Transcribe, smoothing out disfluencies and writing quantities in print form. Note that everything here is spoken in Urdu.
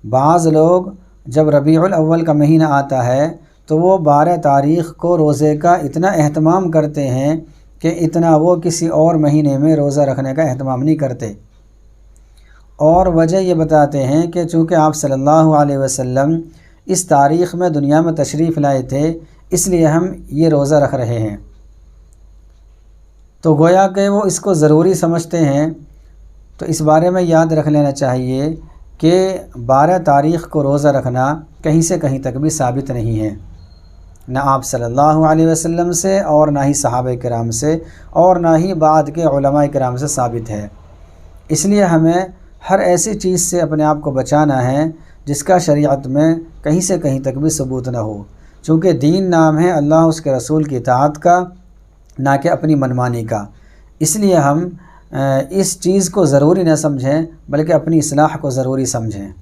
بعض لوگ جب ربیع الاول کا مہینہ آتا ہے تو وہ 12 تاریخ کو روزے کا اتنا اہتمام کرتے ہیں کہ اتنا وہ کسی اور مہینے میں روزہ رکھنے کا اہتمام نہیں کرتے، اور وجہ یہ بتاتے ہیں کہ چونکہ آپ صلی اللہ علیہ وسلم اس تاریخ میں دنیا میں تشریف لائے تھے، اس لیے ہم یہ روزہ رکھ رہے ہیں۔ تو گویا کہ وہ اس کو ضروری سمجھتے ہیں۔ تو اس بارے میں یاد رکھ لینا چاہیے کہ 12 تاریخ کو روزہ رکھنا کہیں سے کہیں تک بھی ثابت نہیں ہے، نہ آپ صلی اللہ علیہ وسلم سے، اور نہ ہی صحابہ کرام سے، اور نہ ہی بعد کے علماء کرام سے ثابت ہے۔ اس لیے ہمیں ہر ایسی چیز سے اپنے آپ کو بچانا ہے جس کا شریعت میں کہیں سے کہیں تک بھی ثبوت نہ ہو، چونکہ دین نام ہے اللہ اس کے رسول کی اطاعت کا، نہ کہ اپنی منمانی کا۔ اس لیے ہم اس چیز کو ضروری نہ سمجھیں بلکہ اپنی اصلاح کو ضروری سمجھیں۔